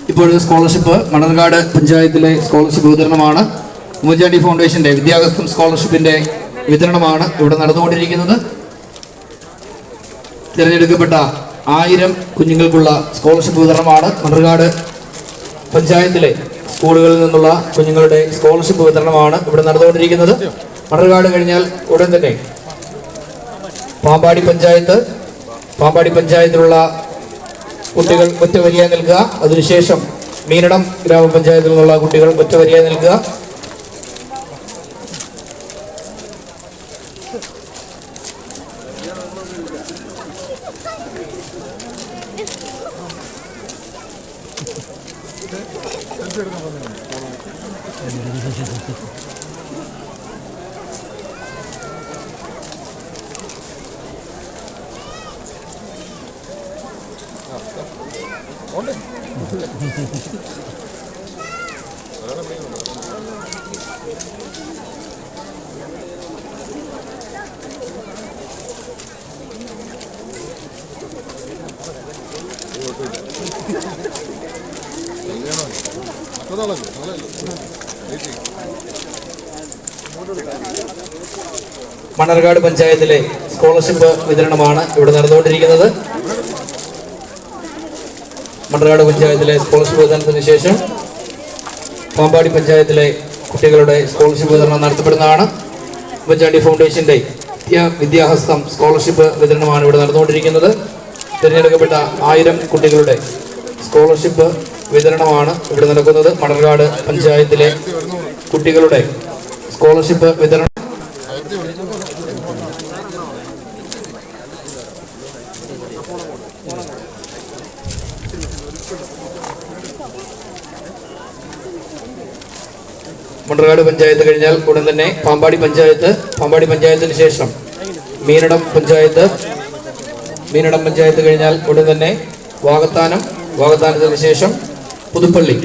ഇപ്പോഴത്തെ സ്കോളർഷിപ്പ് മണർകാട് പഞ്ചായത്തിലെ സ്കോളർഷിപ്പ് വിതരണമാണ്. ഉമ്മൻചാണ്ടി ഫൗണ്ടേഷന്റെ വിദ്യാഭ്യാസം സ്കോളർഷിപ്പിന്റെ വിതരണമാണ് ഇവിടെ നടന്നുകൊണ്ടിരിക്കുന്നത്. തിരഞ്ഞെടുക്കപ്പെട്ട 1000 കുഞ്ഞുങ്ങൾക്കുള്ള സ്കോളർഷിപ്പ് വിതരണമാണ്. മണർകാട് പഞ്ചായത്തിലെ സ്കൂളുകളിൽ നിന്നുള്ള കുഞ്ഞുങ്ങളുടെ സ്കോളർഷിപ്പ് വിതരണമാണ് ഇവിടെ നടന്നുകൊണ്ടിരിക്കുന്നത്. മണർകാട് കഴിഞ്ഞാൽ ഉടൻ തന്നെ പാമ്പാടി പഞ്ചായത്തിലുള്ള കുട്ടികൾ ഒറ്റ വരിയായി നിൽക്കുക. അതിനുശേഷം മീനടം ഗ്രാമപഞ്ചായത്തിൽ നിന്നുള്ള കുട്ടികൾ ഒറ്റ വരിയായി നിൽക്കുക. മണർകാട് പഞ്ചായത്തിലെ സ്കോളർഷിപ്പ് വിതരണമാണ് ഇവിടെ നടന്നുകൊണ്ടിരിക്കുന്നത്. മണർകാട് പഞ്ചായത്തിലെ സ്കോളർഷിപ്പ് വിതരണത്തിന് ശേഷം പാമ്പാടി പഞ്ചായത്തിലെ കുട്ടികളുടെ സ്കോളർഷിപ്പ് വിതരണം നടത്തപ്പെടുന്നതാണ്. ഉമ്മൻചാണ്ടി ഫൗണ്ടേഷന്റെ വിദ്യാഹസ്തം സ്കോളർഷിപ്പ് വിതരണമാണ് ഇവിടെ നടന്നുകൊണ്ടിരിക്കുന്നത്. തിരഞ്ഞെടുക്കപ്പെട്ട 1000 കുട്ടികളുടെ സ്കോളർഷിപ്പ് വിതരണമാണ് ഇവിടെ നടക്കുന്നത്. മണർകാട് പഞ്ചായത്തിലെ കുട്ടികളുടെ സ്കോളർഷിപ്പ് വിതരണം മണർകാട് പഞ്ചായത്ത് കഴിഞ്ഞാൽ ഉടൻ തന്നെ പാമ്പാടി പഞ്ചായത്തിന് ശേഷം മീനടം പഞ്ചായത്ത് കഴിഞ്ഞാൽ ഉടൻ തന്നെ വാകത്താനത്തിന് ശേഷം പുതുപ്പള്ളി